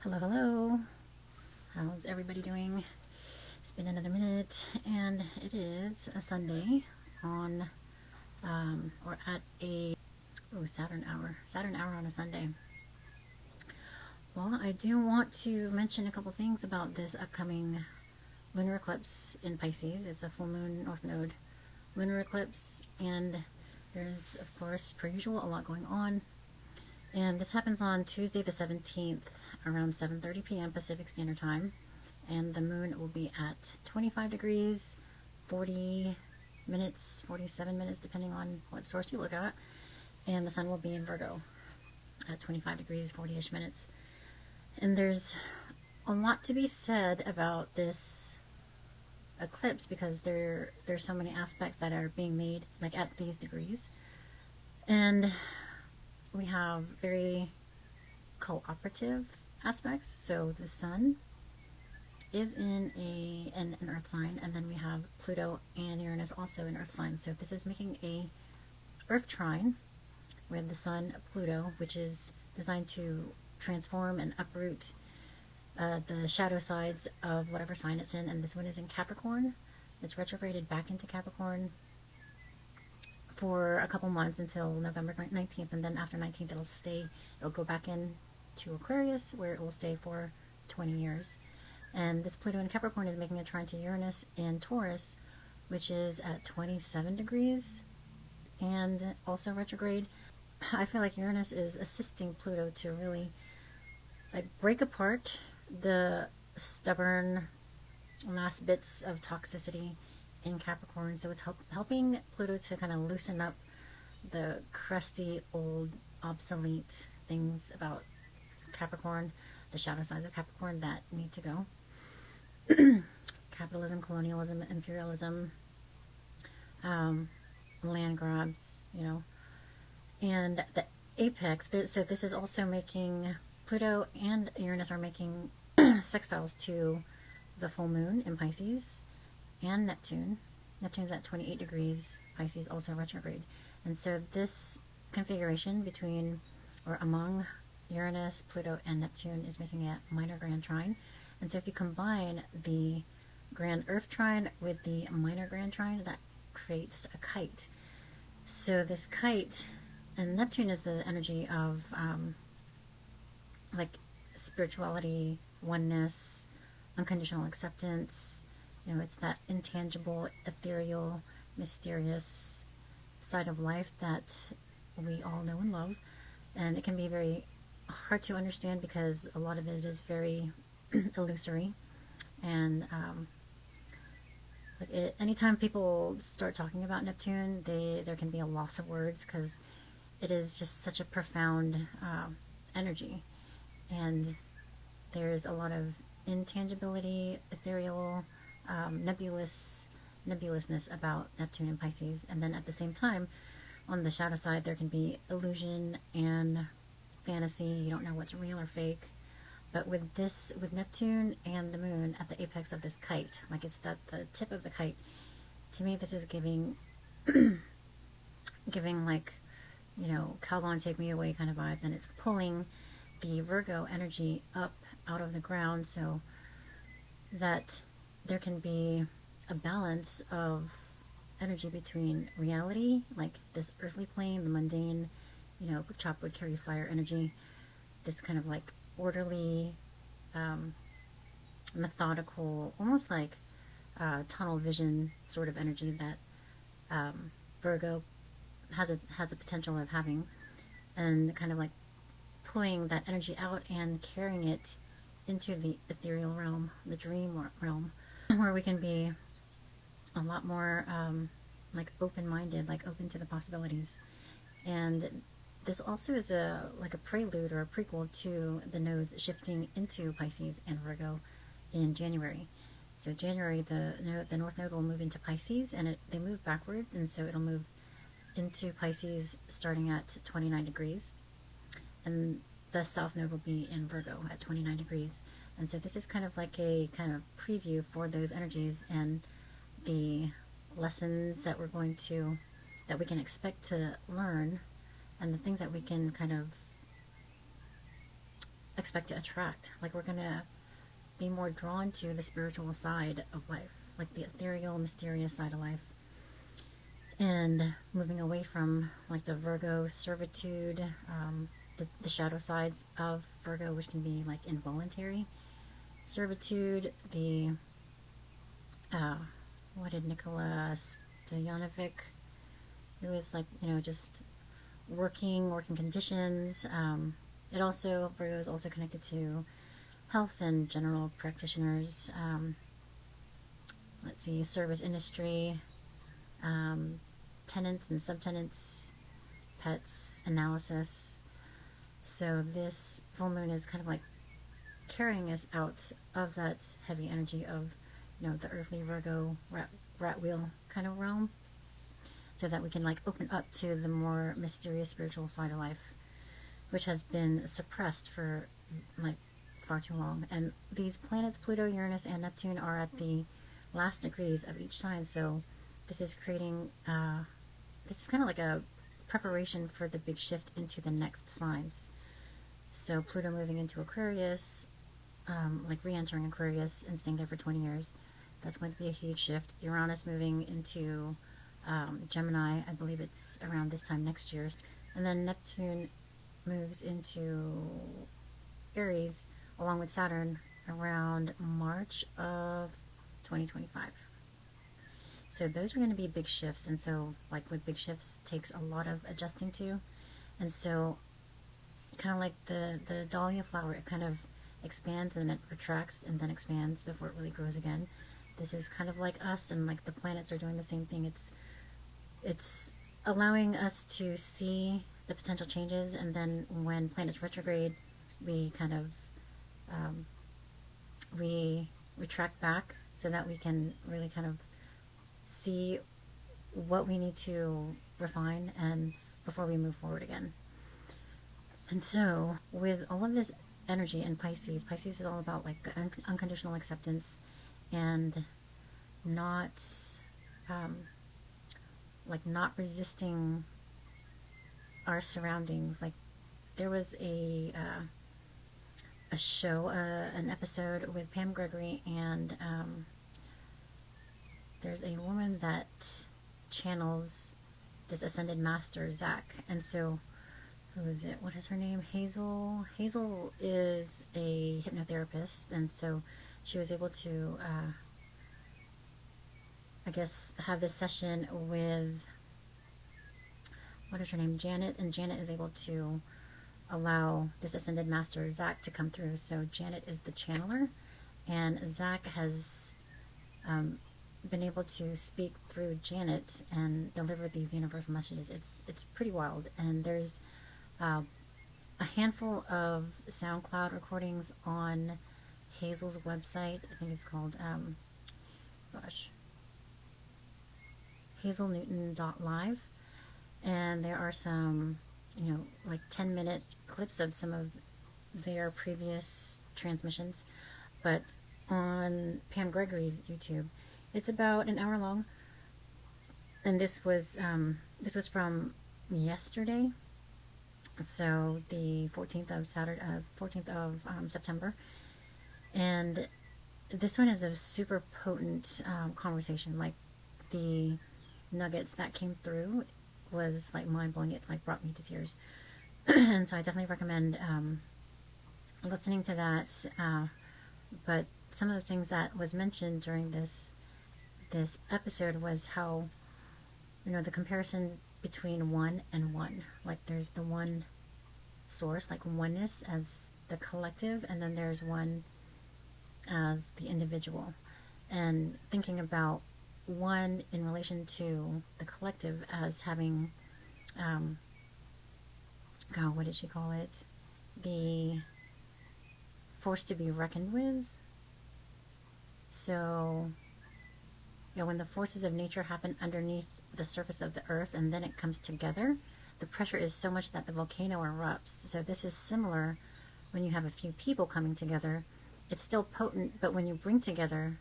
Hello, hello. How's everybody doing? It's been another minute, and it is a Sunday on, or at a Saturn hour on a Sunday. Well, I do want to mention a couple things about this upcoming lunar eclipse in Pisces. It's a full moon North Node lunar eclipse, and there's, of course, per usual, a lot going on. And this happens on Tuesday the 17th around 7:30 p.m. Pacific Standard Time. And the moon will be at 25 degrees, 40 minutes, 47 minutes, depending on what source you look at. And the sun will be in Virgo at 25 degrees, 40-ish minutes. And there's a lot to be said about this eclipse because there's so many aspects that are being made like at these degrees. And we have very cooperative aspects. So the sun is in an earth sign, and then we have Pluto and Uranus also in earth sign. So this is making a earth trine with the sun, Pluto, which is designed to transform and uproot the shadow sides of whatever sign it's in. And this one is in Capricorn. It's retrograded back into Capricorn for a couple months until November 19th, and then after 19th it'll go back in to Aquarius, where it will stay for 20 years. And this Pluto in Capricorn is making a trine to Uranus in Taurus, which is at 27 degrees and also retrograde. I feel like Uranus is assisting Pluto to really like break apart the stubborn last bits of toxicity in Capricorn. So it's helping Pluto to kind of loosen up the crusty, old, obsolete things about Capricorn, the shadow sides of Capricorn that need to go. Capitalism, colonialism, imperialism, land grabs, and the apex. So this is also making Pluto and Uranus are making sextiles to the full moon in Pisces and Neptune. Neptune's at 28 degrees, Pisces also retrograde. And so this configuration between or among Uranus, Pluto, and Neptune is making a minor grand trine. And so if you combine the grand earth trine with the minor grand trine, that creates a kite. So this kite, and Neptune is the energy of like spirituality, oneness, unconditional acceptance. It's that intangible, ethereal, mysterious side of life that we all know and love. And it can be very hard to understand because a lot of it is very illusory. And anytime people start talking about Neptune, there can be a loss of words because it is just such a profound energy. And there's a lot of intangibility, ethereal, nebulousness about Neptune and Pisces. And then at the same time, on the shadow side, there can be illusion and fantasy. You don't know what's real or fake. But with Neptune and the moon at the apex of this kite, like it's the tip of the kite, to me this is giving like, Calgon take me away kind of vibes. And it's pulling the Virgo energy up out of the ground so that there can be a balance of energy between reality, like this earthly plane, the mundane, chop wood, carry fire energy, this kind of like orderly, methodical, almost like tunnel vision sort of energy that Virgo has a potential of having, and kind of like pulling that energy out and carrying it into the ethereal realm, the dream realm, where we can be a lot more like open-minded, like open to the possibilities. And this also is like a prelude or a prequel to the nodes shifting into Pisces and Virgo in January. So January, the North Node will move into Pisces, and they move backwards, and so it'll move into Pisces starting at 29 degrees. And the South Node will be in Virgo at 29 degrees. And so this is kind of like a kind of preview for those energies and the lessons that we can expect to learn, and the things that we can kind of expect to attract. Like, we're gonna be more drawn to the spiritual side of life, like the ethereal, mysterious side of life, and moving away from like the Virgo servitude, the shadow sides of Virgo, which can be like involuntary servitude, the what did Nicola Stojanovic, it was like, you know, just working conditions. It also, Virgo is also connected to health and general practitioners. Let's see, service industry, tenants and subtenants, pets, analysis. So this full moon is kind of like carrying us out of that heavy energy of, you know, the earthly Virgo rat wheel kind of realm, so that we can like open up to the more mysterious spiritual side of life, which has been suppressed for like far too long. And these planets, Pluto, Uranus, and Neptune, are at the last degrees of each sign, so this is creating this is kind of like a preparation for the big shift into the next signs. So Pluto moving into Aquarius, like re-entering Aquarius and staying there for 20 years, that's going to be a huge shift. Uranus moving into Gemini, I believe it's around this time next year. And then Neptune moves into Aries along with Saturn around March of 2025. So those are going to be big shifts, and so like with big shifts takes a lot of adjusting to. And so kind of like the dahlia flower, it kind of expands and then it retracts and then expands before it really grows again. This is kind of like us, and like the planets are doing the same thing. It's allowing us to see the potential changes, and then when planets retrograde, we kind of we retract back so that we can really kind of see what we need to refine and before we move forward again. And so with all of this energy in Pisces is all about like unconditional acceptance and not like not resisting our surroundings. Like there was a show, an episode with Pam Gregory, and there's a woman that channels this ascended master, Zach. And so, who is it? What is her name? Hazel. Hazel is a hypnotherapist, and so she was able to, I guess, have this session with, what is her name? Janet. And Janet is able to allow this ascended master, Zach, to come through. So Janet is the channeler, and Zach has been able to speak through Janet and deliver these universal messages. It's pretty wild. And there's a handful of SoundCloud recordings on Hazel's website. I think it's called hazelnewton.live, and there are some, you know, like 10-minute clips of some of their previous transmissions. But on Pam Gregory's YouTube, it's about an hour long, and this was from yesterday, so the 14th of September, and this one is a super potent conversation. Like the nuggets that came through was like mind-blowing. It like brought me to tears. And so I definitely recommend listening to that. But some of the things that was mentioned during this episode was how, you know, the comparison between one and one. Like there's the one source, like oneness as the collective, and then there's one as the individual. And thinking about one in relation to the collective as having, God, what did she call it? The force to be reckoned with. So, you know, when the forces of nature happen underneath the surface of the earth and then it comes together, the pressure is so much that the volcano erupts. So this is similar when you have a few people coming together. It's still potent, but when you bring people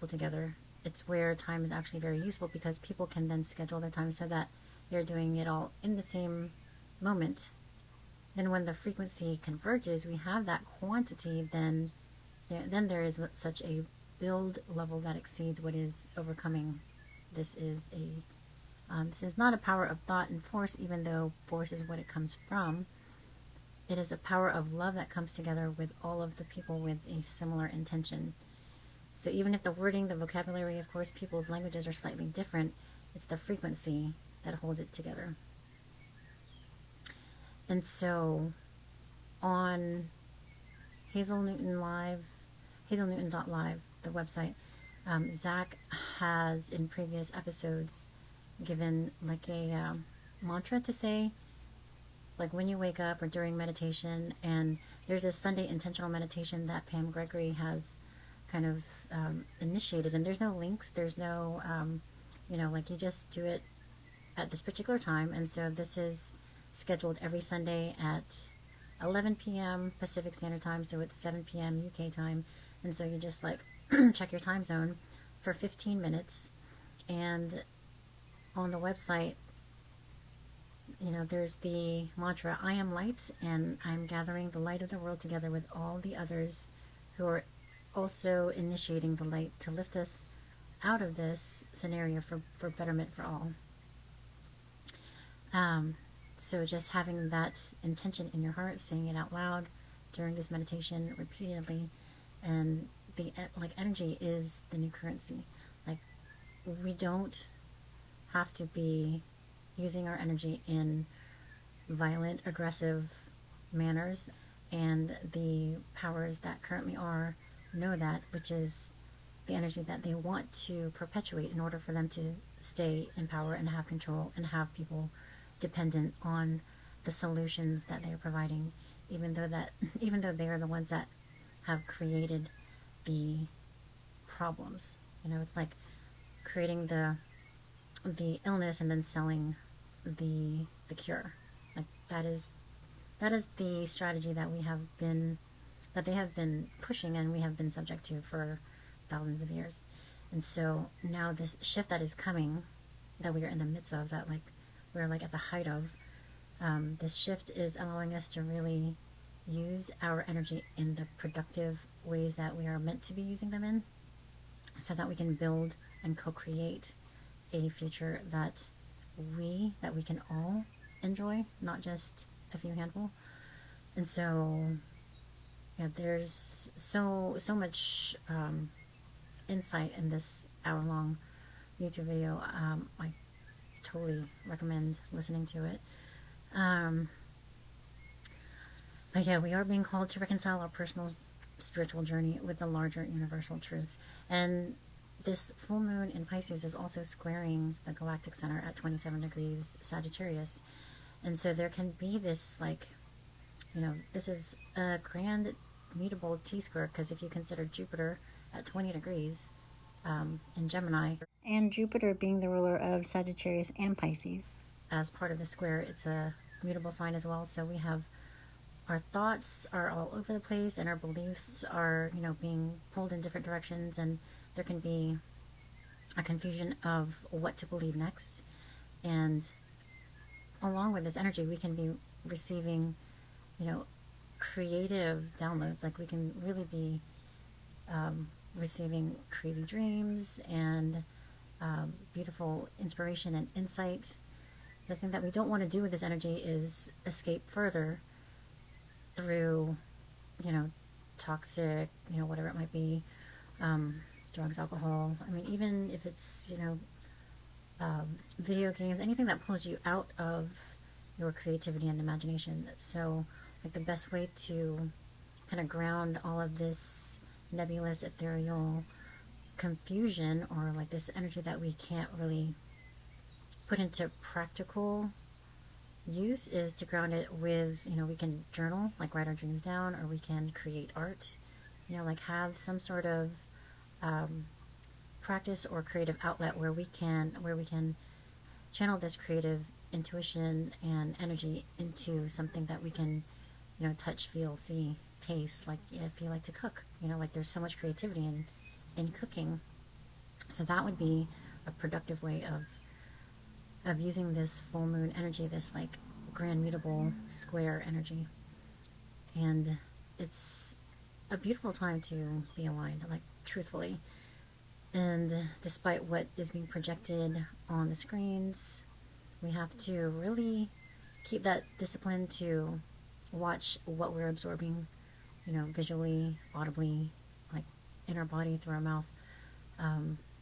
together, it's where time is actually very useful, because people can then schedule their time so that they're doing it all in the same moment, then when the frequency converges, we have that quantity, then there is such a build level that exceeds what is overcoming. This is not a power of thought and force, even though force is what it comes from. It is a power of love that comes together with all of the people with a similar intention. So even if the wording, the vocabulary, of course, people's languages are slightly different, it's the frequency that holds it together. And so on hazelnewton.live, the website, Zach has in previous episodes given like a mantra to say, like when you wake up or during meditation. And there's a Sunday intentional meditation that Pam Gregory has kind of initiated, and there's no links, there's no like you just do it at this particular time. And so this is scheduled every Sunday at 11 p.m. Pacific Standard Time, so it's 7 p.m. UK time. And so you just like check your time zone for 15 minutes. And on the website, there's the mantra, I am light, and I'm gathering the light of the world together with all the others who are also initiating the light to lift us out of this scenario for betterment for all. So just having that intention in your heart, saying it out loud during this meditation repeatedly, and the energy is the new currency. Like, we don't have to be using our energy in violent, aggressive manners, and the powers that currently are know that, which is the energy that they want to perpetuate in order for them to stay in power and have control and have people dependent on the solutions that they are providing, even though they are the ones that have created the problems. It's like creating the illness and then selling the cure. Like that is the strategy that they have been pushing, and we have been subject to for thousands of years. And so now this shift that is coming, that we are in the midst of, that like we're like at the height of, this shift is allowing us to really use our energy in the productive ways that we are meant to be using them in, so that we can build and co-create a future that we can all enjoy, not just a few handful. And so there's so much insight in this hour-long YouTube video. I totally recommend listening to it. But yeah, we are being called to reconcile our personal spiritual journey with the larger universal truths. And this full moon in Pisces is also squaring the galactic center at 27 degrees Sagittarius. And so there can be this this is a grand mutable T-square, because if you consider Jupiter at 20 degrees in Gemini, and Jupiter being the ruler of Sagittarius and Pisces, as part of the square, it's a mutable sign as well. So we have our thoughts are all over the place, and our beliefs are being pulled in different directions, and there can be a confusion of what to believe next. And along with this energy, we can be receiving creative downloads. Like we can really be receiving crazy dreams and beautiful inspiration and insight. The thing that we don't want to do with this energy is escape further through toxic, whatever it might be, drugs, alcohol. I mean, even if it's video games, anything that pulls you out of your creativity and imagination. So like the best way to kind of ground all of this nebulous, ethereal confusion, or like this energy that we can't really put into practical use, is to ground it with, we can journal, like write our dreams down, or we can create art, like have some sort of practice or creative outlet where we can channel this creative intuition and energy into something that we can touch, feel, see, taste. Like if you like to cook, like there's so much creativity in cooking. So that would be a productive way of using this full moon energy, this like grand mutable square energy. And it's a beautiful time to be aligned, like truthfully. And despite what is being projected on the screens, we have to really keep that discipline to watch what we're absorbing, visually, audibly, like in our body, through our mouth,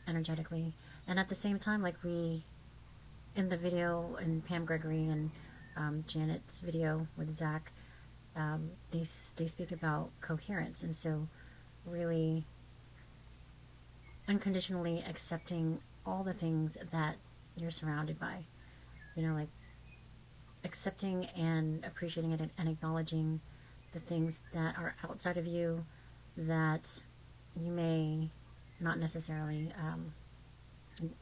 energetically. And at the same time, like in the video, in Pam Gregory and Janet's video with Zach, they speak about coherence. And so really unconditionally accepting all the things that you're surrounded by, like accepting and appreciating it and acknowledging the things that are outside of you that you may not necessarily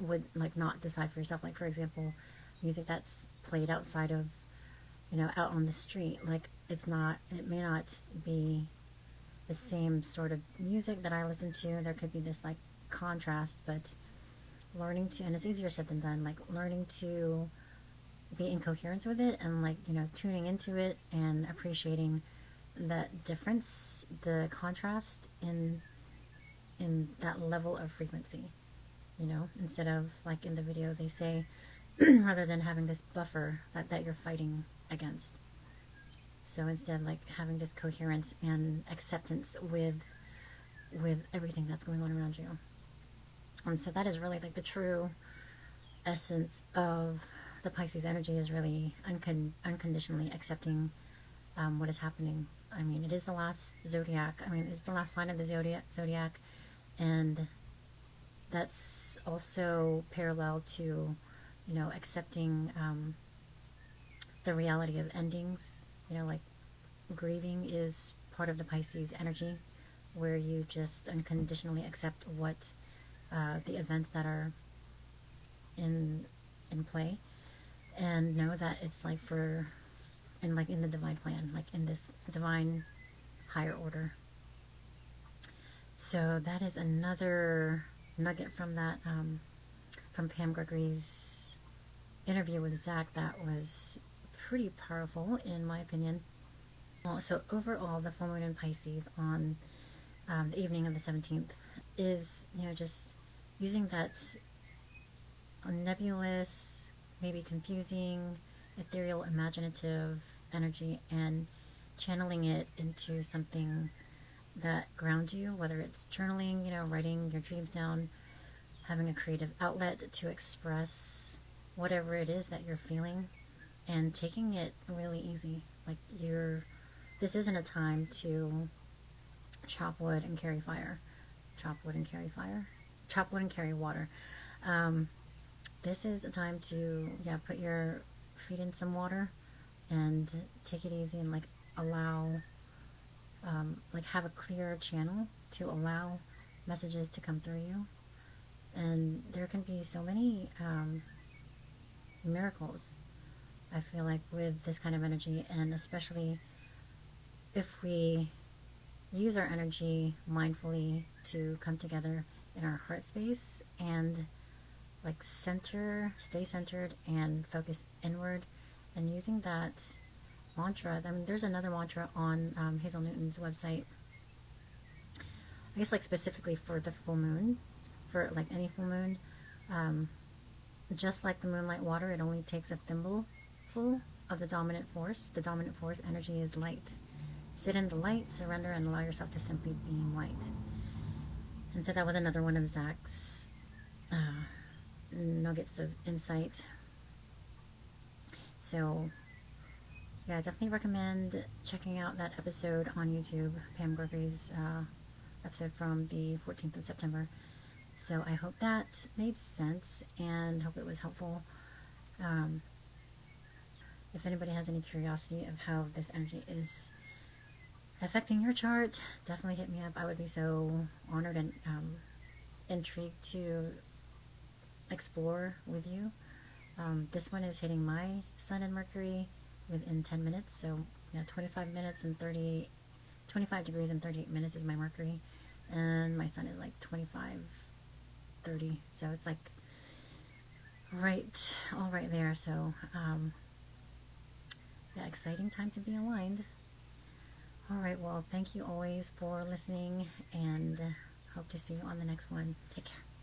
would like not decide for yourself. Like, for example, music that's played outside of, out on the street, like it may not be the same sort of music that I listen to. There could be this like contrast, but learning to, and it's easier said than done, like learning to be in coherence with it and like, tuning into it and appreciating that difference, the contrast in that level of frequency, instead of like in the video they say, rather than having this buffer that you're fighting against. So instead, like having this coherence and acceptance with everything that's going on around you. And so that is really like the true essence of the Pisces energy, is really unconditionally accepting what is happening. I mean, it is the last zodiac. I mean, it's the last sign of the zodiac, and that's also parallel to, accepting the reality of endings. Like grieving is part of the Pisces energy, where you just unconditionally accept what the events that are in play, and know that it's like in the divine plan, like in this divine higher order. So that is another nugget from that from Pam Gregory's interview with Zach that was pretty powerful, in my opinion. So overall, the full moon in Pisces on the evening of the 17th is, just using that nebulous, maybe confusing, ethereal, imaginative energy and channeling it into something that grounds you, whether it's journaling, writing your dreams down, having a creative outlet to express whatever it is that you're feeling, and taking it really easy. Like this isn't a time to chop wood and carry fire. Chop wood and carry fire. Chop wood and carry water. This is a time to, put your feet in some water and take it easy and like allow, have a clear channel to allow messages to come through you. And there can be so many miracles, I feel like, with this kind of energy, and especially if we use our energy mindfully to come together in our heart space and like stay centered and focus inward, and using that mantra. I mean, there's another mantra on Hazel Newton's website, I guess like specifically for the full moon, for like any full moon. Just like the moonlight water, it only takes a thimbleful of the dominant force. The dominant force energy is light. Sit in the light, surrender, and allow yourself to simply beam light. And so that was another one of Zach's nuggets of insight. So yeah, I definitely recommend checking out that episode on YouTube, Pam Gregory's episode from the 14th of September. So I hope that made sense and hope it was helpful. If anybody has any curiosity of how this energy is affecting your chart, definitely hit me up. I would be so honored and intrigued to explore with you. This one is hitting my Sun and Mercury within 10 minutes. So 25 degrees and 38 minutes is my Mercury, and my Sun is like 25:30. So it's like all right there. So Yeah, exciting time to be aligned. All right, well, thank you always for listening, and hope to see you on the next one. Take care.